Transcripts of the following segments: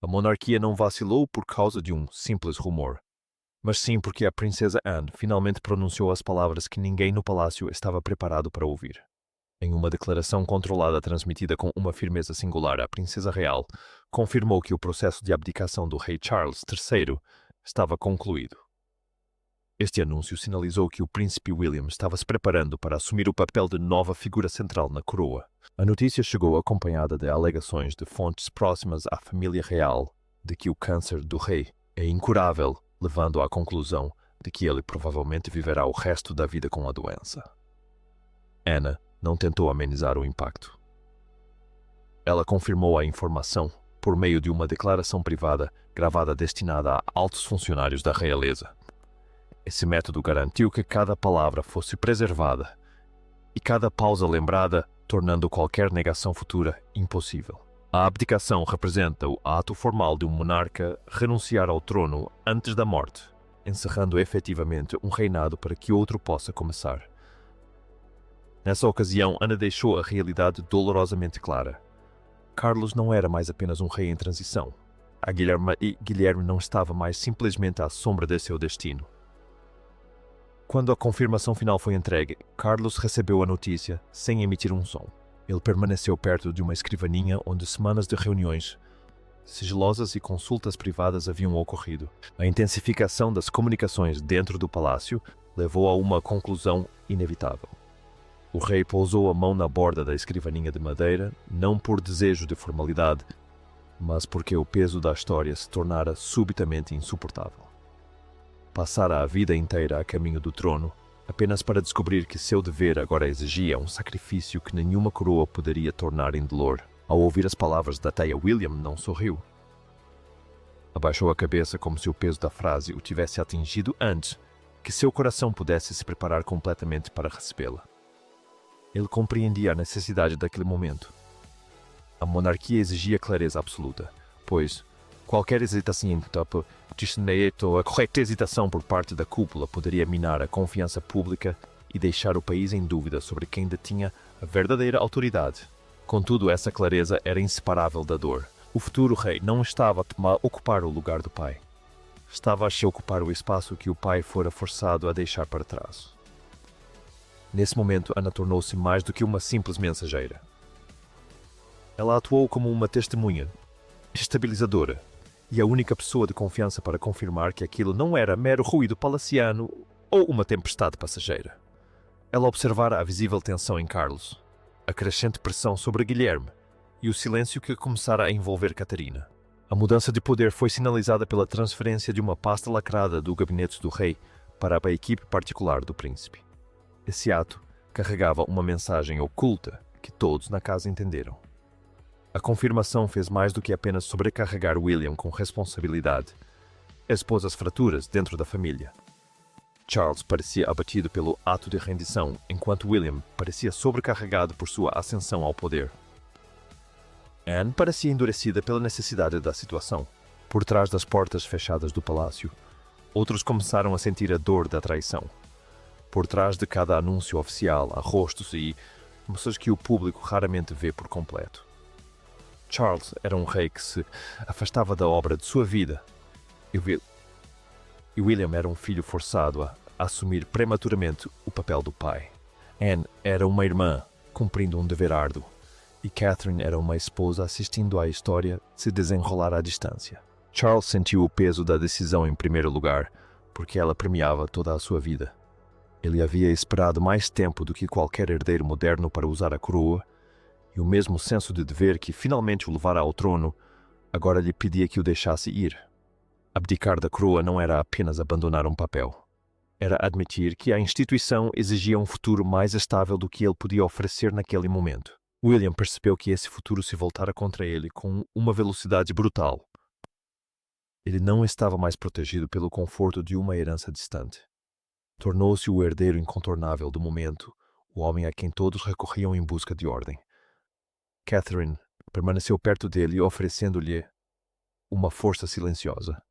A monarquia não vacilou por causa de um simples rumor, mas sim porque a princesa Anne finalmente pronunciou as palavras que ninguém no palácio estava preparado para ouvir. Em uma declaração controlada transmitida com uma firmeza singular, a princesa real confirmou que o processo de abdicação do rei Charles III estava concluído. Este anúncio sinalizou que o príncipe William estava se preparando para assumir o papel de nova figura central na coroa. A notícia chegou acompanhada de alegações de fontes próximas à família real de que o câncer do rei é incurável, levando à conclusão de que ele provavelmente viverá o resto da vida com a doença. Anna não tentou amenizar o impacto. Ela confirmou a informação por meio de uma declaração privada gravada destinada a altos funcionários da realeza. Esse método garantiu que cada palavra fosse preservada e cada pausa lembrada, tornando qualquer negação futura impossível. A abdicação representa o ato formal de um monarca renunciar ao trono antes da morte, encerrando efetivamente um reinado para que outro possa começar. Nessa ocasião, Ana deixou a realidade dolorosamente clara. Carlos não era mais apenas um rei em transição. A Guilherme não estava mais simplesmente à sombra de seu destino. Quando a confirmação final foi entregue, Carlos recebeu a notícia sem emitir um som. Ele permaneceu perto de uma escrivaninha onde semanas de reuniões sigilosas e consultas privadas haviam ocorrido. A intensificação das comunicações dentro do palácio levou a uma conclusão inevitável. O rei pousou a mão na borda da escrivaninha de madeira, não por desejo de formalidade, mas porque o peso da história se tornara subitamente insuportável. Passara a vida inteira a caminho do trono, apenas para descobrir que seu dever agora exigia um sacrifício que nenhuma coroa poderia tornar indolor. Ao ouvir as palavras da teia, William não sorriu. Abaixou a cabeça como se o peso da frase o tivesse atingido antes que seu coração pudesse se preparar completamente para recebê-la. Ele compreendia a necessidade daquele momento. A monarquia exigia clareza absoluta, pois qualquer hesitação, a correta hesitação por parte da cúpula poderia minar a confiança pública e deixar o país em dúvida sobre quem detinha a verdadeira autoridade. Contudo, essa clareza era inseparável da dor. O futuro rei não estava a ocupar o lugar do pai. Estava a se ocupar o espaço que o pai fora forçado a deixar para trás. Nesse momento, Ana tornou-se mais do que uma simples mensageira. Ela atuou como uma testemunha, estabilizadora, e a única pessoa de confiança para confirmar que aquilo não era mero ruído palaciano ou uma tempestade passageira. Ela observara a visível tensão em Carlos, a crescente pressão sobre Guilherme e o silêncio que começara a envolver Catarina. A mudança de poder foi sinalizada pela transferência de uma pasta lacrada do gabinete do rei para a equipe particular do príncipe. Esse ato carregava uma mensagem oculta que todos na casa entenderam. A confirmação fez mais do que apenas sobrecarregar William com responsabilidade. Expôs as fraturas dentro da família. Charles parecia abatido pelo ato de rendição, enquanto William parecia sobrecarregado por sua ascensão ao poder. Anne parecia endurecida pela necessidade da situação. Por trás das portas fechadas do palácio, outros começaram a sentir a dor da traição. Por trás de cada anúncio oficial há rostos e moças que o público raramente vê por completo. Charles era um rei que se afastava da obra de sua vida, e William era um filho forçado a assumir prematuramente o papel do pai. Anne era uma irmã, cumprindo um dever árduo, e Catherine era uma esposa assistindo à história se desenrolar à distância. Charles sentiu o peso da decisão em primeiro lugar, porque ela premiava toda a sua vida. Ele havia esperado mais tempo do que qualquer herdeiro moderno para usar a coroa, e o mesmo senso de dever que finalmente o levara ao trono agora lhe pedia que o deixasse ir. Abdicar da coroa não era apenas abandonar um papel. Era admitir que a instituição exigia um futuro mais estável do que ele podia oferecer naquele momento. William percebeu que esse futuro se voltara contra ele com uma velocidade brutal. Ele não estava mais protegido pelo conforto de uma herança distante. Tornou-se o herdeiro incontornável do momento, o homem a quem todos recorriam em busca de ordem. Catherine permaneceu perto dele, oferecendo-lhe uma força silenciosa.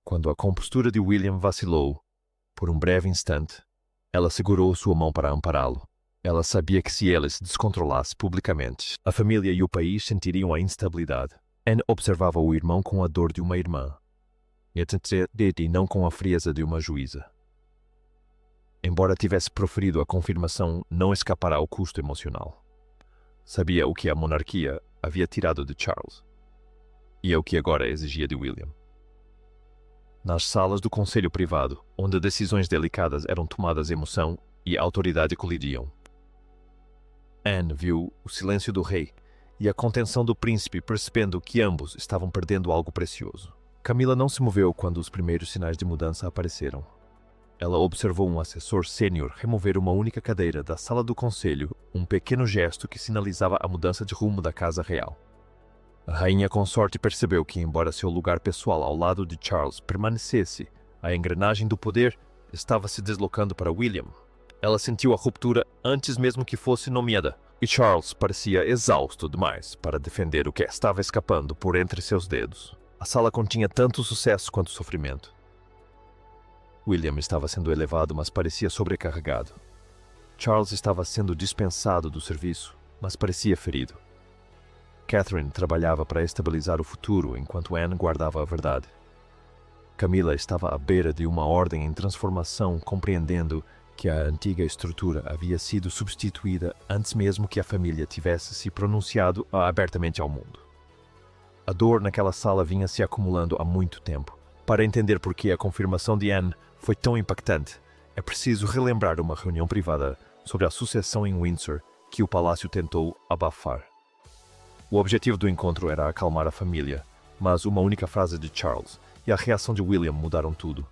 Quando a compostura de William vacilou, por um breve instante, ela segurou sua mão para ampará-lo. Ela sabia que se ele se descontrolasse publicamente, a família e o país sentiriam a instabilidade. Anne observava o irmão com a dor de uma irmã, e não com a frieza de uma juíza. Embora tivesse proferido a confirmação, não escapará ao custo emocional. Sabia o que a monarquia havia tirado de Charles, e é o que agora exigia de William. Nas salas do conselho privado, onde decisões delicadas eram tomadas emoção e autoridade colidiam, Anne viu o silêncio do rei e a contenção do príncipe, percebendo que ambos estavam perdendo algo precioso. Camila não se moveu quando os primeiros sinais de mudança apareceram. Ela observou um assessor sênior remover uma única cadeira da sala do conselho, um pequeno gesto que sinalizava a mudança de rumo da casa real. A rainha consorte percebeu que, embora seu lugar pessoal ao lado de Charles permanecesse, a engrenagem do poder estava se deslocando para William. Ela sentiu a ruptura antes mesmo que fosse nomeada, e Charles parecia exausto demais para defender o que estava escapando por entre seus dedos. A sala continha tanto sucesso quanto sofrimento. William estava sendo elevado, mas parecia sobrecarregado. Charles estava sendo dispensado do serviço, mas parecia ferido. Catherine trabalhava para estabilizar o futuro, enquanto Anne guardava a verdade. Camila estava à beira de uma ordem em transformação, compreendendo que a antiga estrutura havia sido substituída antes mesmo que a família tivesse se pronunciado abertamente ao mundo. A dor naquela sala vinha se acumulando há muito tempo. Para entender por que a confirmação de Anne foi tão impactante, é preciso relembrar uma reunião privada sobre a sucessão em Windsor que o palácio tentou abafar. O objetivo do encontro era acalmar a família, mas uma única frase de Charles e a reação de William mudaram tudo.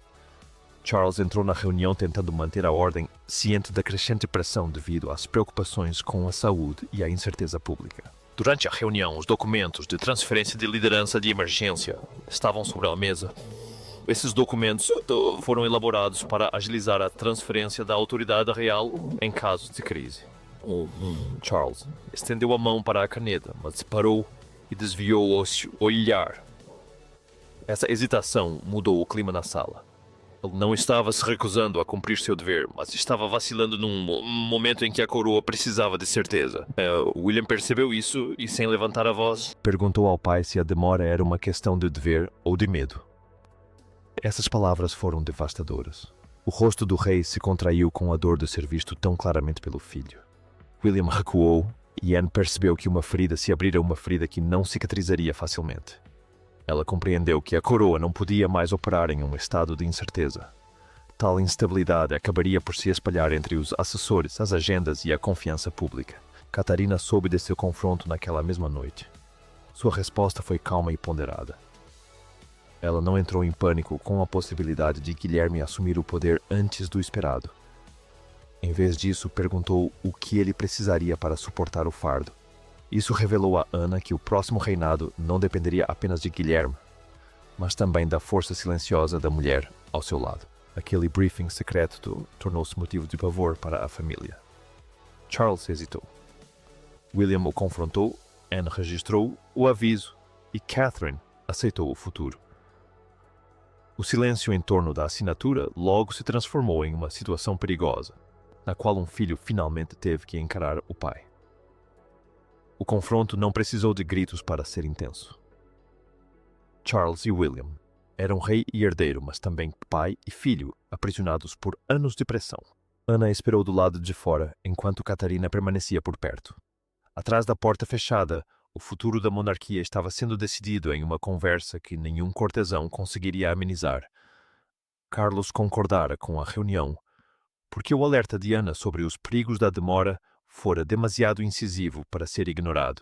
Charles entrou na reunião tentando manter a ordem, ciente da crescente pressão devido às preocupações com a saúde e a incerteza pública. Durante a reunião, os documentos de transferência de liderança de emergência estavam sobre a mesa. Esses documentos foram elaborados para agilizar a transferência da autoridade real em casos de crise. Charles estendeu a mão para a caneta, mas parou e desviou o olhar. Essa hesitação mudou o clima na sala. Ele não estava se recusando a cumprir seu dever, mas estava vacilando num momento em que a coroa precisava de certeza. William percebeu isso e, sem levantar a voz, perguntou ao pai se a demora era uma questão de dever ou de medo. Essas palavras foram devastadoras. O rosto do rei se contraiu com a dor de ser visto tão claramente pelo filho. William recuou e Anne percebeu que uma ferida se abrira, uma ferida que não cicatrizaria facilmente. Ela compreendeu que a coroa não podia mais operar em um estado de incerteza. Tal instabilidade acabaria por se espalhar entre os assessores, as agendas e a confiança pública. Catarina soube desse confronto naquela mesma noite. Sua resposta foi calma e ponderada. Ela não entrou em pânico com a possibilidade de Guilherme assumir o poder antes do esperado. Em vez disso, perguntou o que ele precisaria para suportar o fardo. Isso revelou a Ana que o próximo reinado não dependeria apenas de Guilherme, mas também da força silenciosa da mulher ao seu lado. Aquele briefing secreto tornou-se motivo de pavor para a família. Charles hesitou. William o confrontou, Anne registrou o aviso e Catherine aceitou o futuro. O silêncio em torno da assinatura logo se transformou em uma situação perigosa, na qual um filho finalmente teve que encarar o pai. O confronto não precisou de gritos para ser intenso. Charles e William eram rei e herdeiro, mas também pai e filho, aprisionados por anos de pressão. Ana esperou do lado de fora, enquanto Catarina permanecia por perto. Atrás da porta fechada, o futuro da monarquia estava sendo decidido em uma conversa que nenhum cortesão conseguiria amenizar. Carlos concordara com a reunião, porque o alerta de Ana sobre os perigos da demora fora demasiado incisivo para ser ignorado.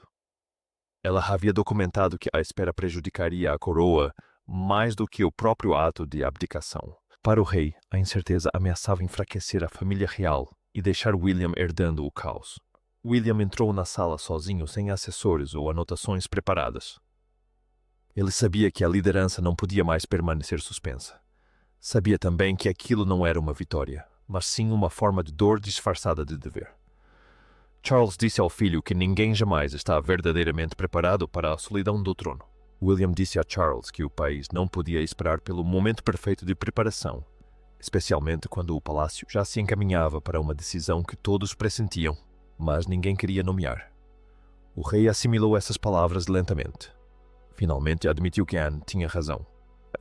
Ela havia documentado que a espera prejudicaria a coroa mais do que o próprio ato de abdicação. Para o rei, a incerteza ameaçava enfraquecer a família real e deixar William herdando o caos. William entrou na sala sozinho, sem assessores ou anotações preparadas. Ele sabia que a liderança não podia mais permanecer suspensa. Sabia também que aquilo não era uma vitória, mas sim uma forma de dor disfarçada de dever. Charles disse ao filho que ninguém jamais está verdadeiramente preparado para a solidão do trono. William disse a Charles que o país não podia esperar pelo momento perfeito de preparação, especialmente quando o palácio já se encaminhava para uma decisão que todos pressentiam, mas ninguém queria nomear. O rei assimilou essas palavras lentamente. Finalmente admitiu que Anne tinha razão.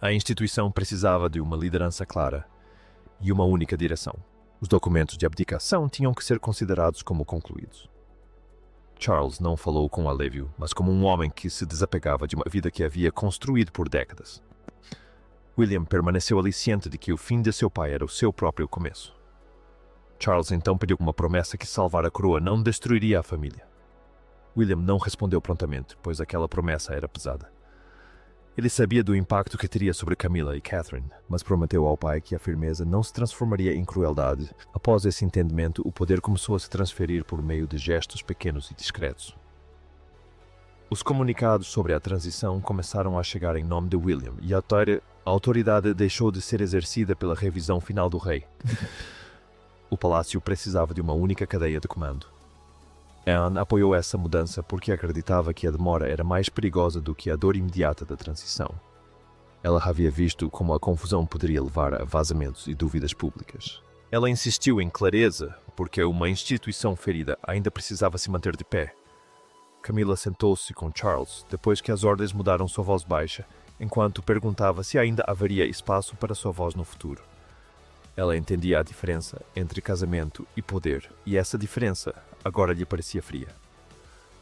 A instituição precisava de uma liderança clara e uma única direção. Os documentos de abdicação tinham que ser considerados como concluídos. Charles não falou com alívio, mas como um homem que se desapegava de uma vida que havia construído por décadas. William permaneceu ali ciente de que o fim de seu pai era o seu próprio começo. Charles então pediu uma promessa que salvar a coroa não destruiria a família. William não respondeu prontamente, pois aquela promessa era pesada. Ele sabia do impacto que teria sobre Camilla e Catherine, mas prometeu ao pai que a firmeza não se transformaria em crueldade. Após esse entendimento, o poder começou a se transferir por meio de gestos pequenos e discretos. Os comunicados sobre a transição começaram a chegar em nome de William, e a autoridade deixou de ser exercida pela revisão final do rei. O palácio precisava de uma única cadeia de comando. Anne apoiou essa mudança porque acreditava que a demora era mais perigosa do que a dor imediata da transição. Ela havia visto como a confusão poderia levar a vazamentos e dúvidas públicas. Ela insistiu em clareza porque uma instituição ferida ainda precisava se manter de pé. Camilla sentou-se com Charles depois que as ordens mudaram sua voz baixa, enquanto perguntava se ainda haveria espaço para sua voz no futuro. Ela entendia a diferença entre casamento e poder, e essa diferença agora lhe parecia fria.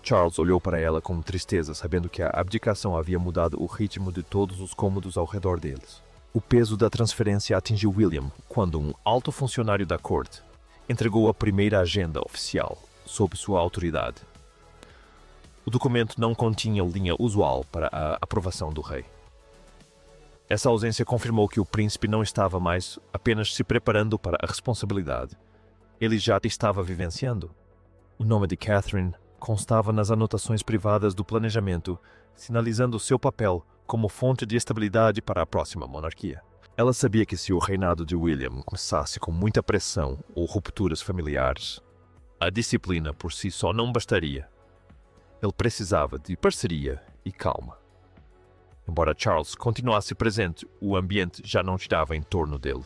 Charles olhou para ela com tristeza, sabendo que a abdicação havia mudado o ritmo de todos os cômodos ao redor deles. O peso da transferência atingiu William quando um alto funcionário da corte entregou a primeira agenda oficial sob sua autoridade. O documento não continha a linha usual para a aprovação do rei. Essa ausência confirmou que o príncipe não estava mais apenas se preparando para a responsabilidade. Ele já estava vivenciando. O nome de Catherine constava nas anotações privadas do planejamento, sinalizando seu papel como fonte de estabilidade para a próxima monarquia. Ela sabia que se o reinado de William começasse com muita pressão ou rupturas familiares, a disciplina por si só não bastaria. Ele precisava de parceria e calma. Embora Charles continuasse presente, o ambiente já não girava em torno dele.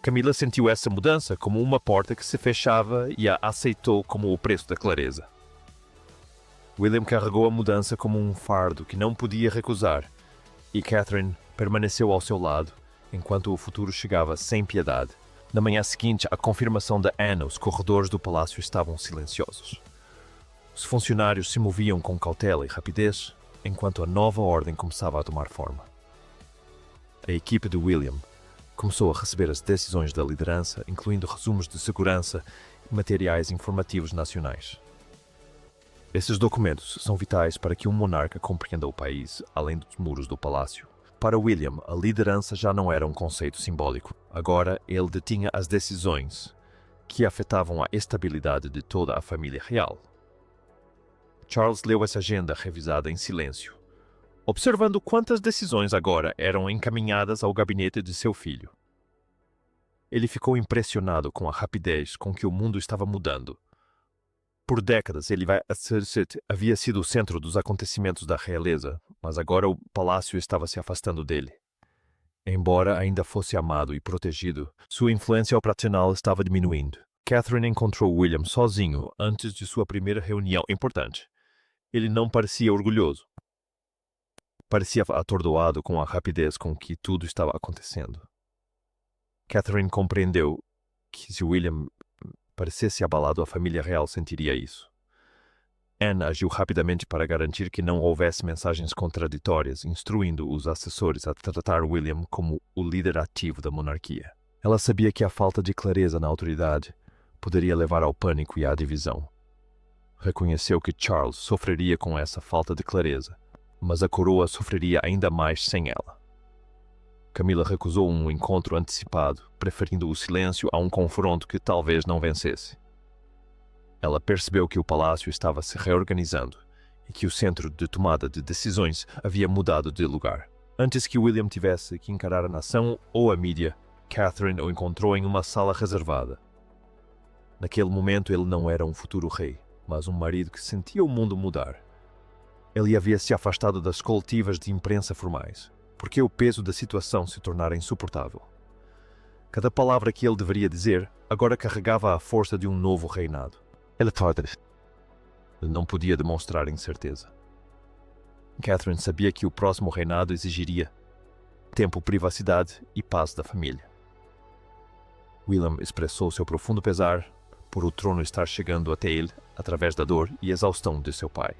Camilla sentiu essa mudança como uma porta que se fechava e a aceitou como o preço da clareza. William carregou a mudança como um fardo que não podia recusar, e Catherine permaneceu ao seu lado enquanto o futuro chegava sem piedade. Na manhã seguinte, a confirmação da Anne, os corredores do palácio estavam silenciosos. Os funcionários se moviam com cautela e rapidez, enquanto a nova ordem começava a tomar forma. A equipe de William começou a receber as decisões da liderança, incluindo resumos de segurança e materiais informativos nacionais. Esses documentos são vitais para que um monarca compreenda o país, além dos muros do palácio. Para William, a liderança já não era um conceito simbólico. Agora, ele detinha as decisões que afetavam a estabilidade de toda a família real. Charles leu essa agenda revisada em silêncio, observando quantas decisões agora eram encaminhadas ao gabinete de seu filho. Ele ficou impressionado com a rapidez com que o mundo estava mudando. Por décadas, ele havia sido o centro dos acontecimentos da realeza, mas agora o palácio estava se afastando dele. Embora ainda fosse amado e protegido, sua influência operacional estava diminuindo. Catherine encontrou William sozinho antes de sua primeira reunião importante. Ele não parecia orgulhoso. Parecia atordoado com a rapidez com que tudo estava acontecendo. Catherine compreendeu que se William parecesse abalado, a família real sentiria isso. Anne agiu rapidamente para garantir que não houvesse mensagens contraditórias, instruindo os assessores a tratar William como o líder ativo da monarquia. Ela sabia que a falta de clareza na autoridade poderia levar ao pânico e à divisão. Reconheceu que Charles sofreria com essa falta de clareza, mas a coroa sofreria ainda mais sem ela. Camilla recusou um encontro antecipado, preferindo o silêncio a um confronto que talvez não vencesse. Ela percebeu que o palácio estava se reorganizando e que o centro de tomada de decisões havia mudado de lugar. Antes que William tivesse que encarar a nação ou a mídia, Catherine o encontrou em uma sala reservada. Naquele momento ele não era um futuro rei, mas um marido que sentia o mundo mudar. Ele havia se afastado das coletivas de imprensa formais, porque o peso da situação se tornara insuportável. Cada palavra que ele deveria dizer agora carregava a força de um novo reinado. Ele não podia demonstrar incerteza. Catherine sabia que o próximo reinado exigiria tempo, privacidade e paz da família. William expressou seu profundo pesar por o trono estar chegando até ele através da dor e exaustão de seu pai.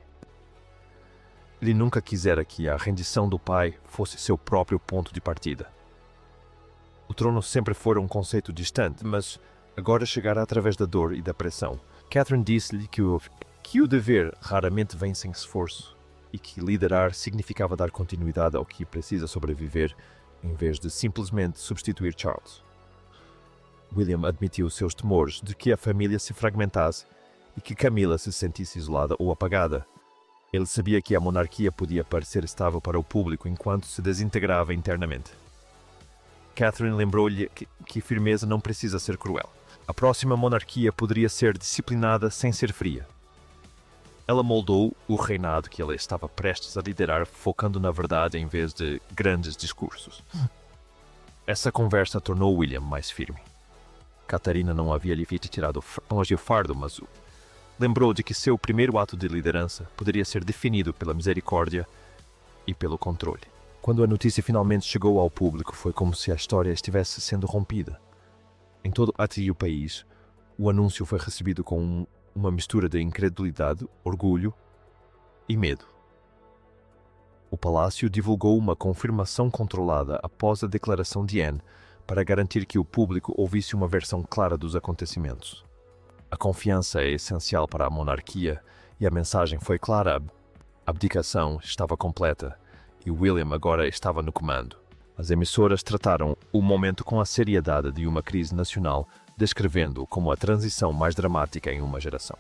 Ele nunca quisera que a rendição do pai fosse seu próprio ponto de partida. O trono sempre fora um conceito distante, mas agora chegara através da dor e da pressão. Catherine disse-lhe que o dever raramente vem sem esforço e que liderar significava dar continuidade ao que precisa sobreviver em vez de simplesmente substituir Charles. William admitiu seus temores de que a família se fragmentasse e que Camila se sentisse isolada ou apagada. Ele sabia que a monarquia podia parecer estável para o público enquanto se desintegrava internamente. Catherine lembrou-lhe que firmeza não precisa ser cruel. A próxima monarquia poderia ser disciplinada sem ser fria. Ela moldou o reinado que ela estava prestes a liderar, focando na verdade em vez de grandes discursos. Essa conversa tornou William mais firme. Catarina não havia lhe tirado longe o fardo, mas lembrou de que seu primeiro ato de liderança poderia ser definido pela misericórdia e pelo controle. Quando a notícia finalmente chegou ao público, foi como se a história estivesse sendo rompida. Em todo o país, o anúncio foi recebido com uma mistura de incredulidade, orgulho e medo. O palácio divulgou uma confirmação controlada após a declaração de Anne para garantir que o público ouvisse uma versão clara dos acontecimentos. A confiança é essencial para a monarquia e a mensagem foi clara. A abdicação estava completa e William agora estava no comando. As emissoras trataram o momento com a seriedade de uma crise nacional, descrevendo-o como a transição mais dramática em uma geração.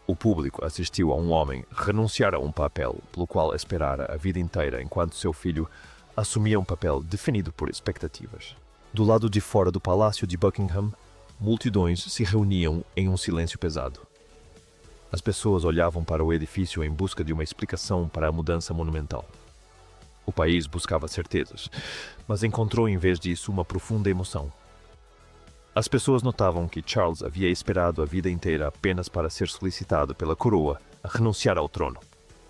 O público assistiu a um homem renunciar a um papel pelo qual esperara a vida inteira, enquanto seu filho assumia um papel definido por expectativas. Do lado de fora do Palácio de Buckingham, multidões se reuniam em um silêncio pesado. As pessoas olhavam para o edifício em busca de uma explicação para a mudança monumental. O país buscava certezas, mas encontrou em vez disso uma profunda emoção. As pessoas notavam que Charles havia esperado a vida inteira apenas para ser solicitado pela coroa a renunciar ao trono.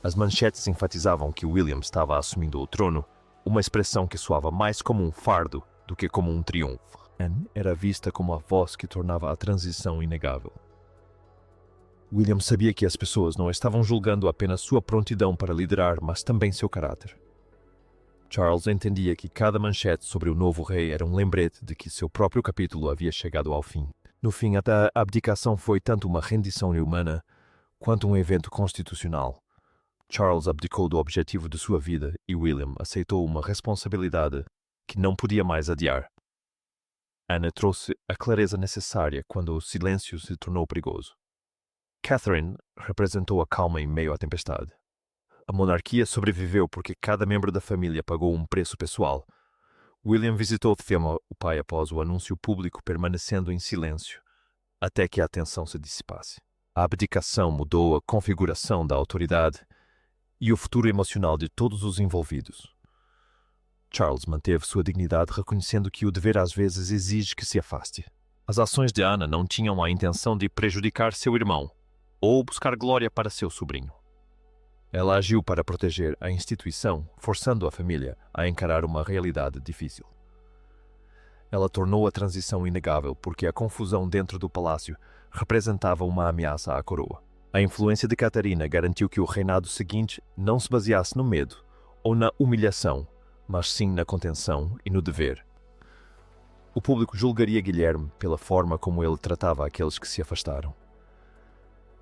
As manchetes enfatizavam que William estava assumindo o trono, uma expressão que soava mais como um fardo do que como um triunfo. Anne era vista como a voz que tornava a transição inegável. William sabia que as pessoas não estavam julgando apenas sua prontidão para liderar, mas também seu caráter. Charles entendia que cada manchete sobre o novo rei era um lembrete de que seu próprio capítulo havia chegado ao fim. No fim, até a abdicação foi tanto uma rendição humana quanto um evento constitucional. Charles abdicou do objetivo de sua vida e William aceitou uma responsabilidade que não podia mais adiar. Anne trouxe a clareza necessária quando o silêncio se tornou perigoso. Catherine representou a calma em meio à tempestade. A monarquia sobreviveu porque cada membro da família pagou um preço pessoal. William visitou Thelma, o pai, após o anúncio público, permanecendo em silêncio, até que a tensão se dissipasse. A abdicação mudou a configuração da autoridade e o futuro emocional de todos os envolvidos. Charles manteve sua dignidade, reconhecendo que o dever às vezes exige que se afaste. As ações de Anna não tinham a intenção de prejudicar seu irmão ou buscar glória para seu sobrinho. Ela agiu para proteger a instituição, forçando a família a encarar uma realidade difícil. Ela tornou a transição inegável porque a confusão dentro do palácio representava uma ameaça à coroa. A influência de Catarina garantiu que o reinado seguinte não se baseasse no medo ou na humilhação, mas sim na contenção e no dever. O público julgaria Guilherme pela forma como ele tratava aqueles que se afastaram.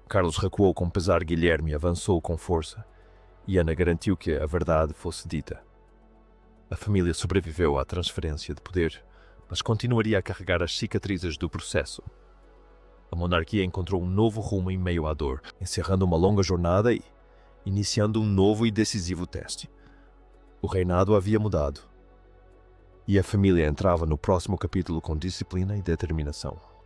Carlos recuou com pesar, Guilherme avançou com força, e Ana garantiu que a verdade fosse dita. A família sobreviveu à transferência de poder, mas continuaria a carregar as cicatrizes do processo. A monarquia encontrou um novo rumo em meio à dor, encerrando uma longa jornada e iniciando um novo e decisivo teste. O reinado havia mudado, e a família entrava no próximo capítulo com disciplina e determinação.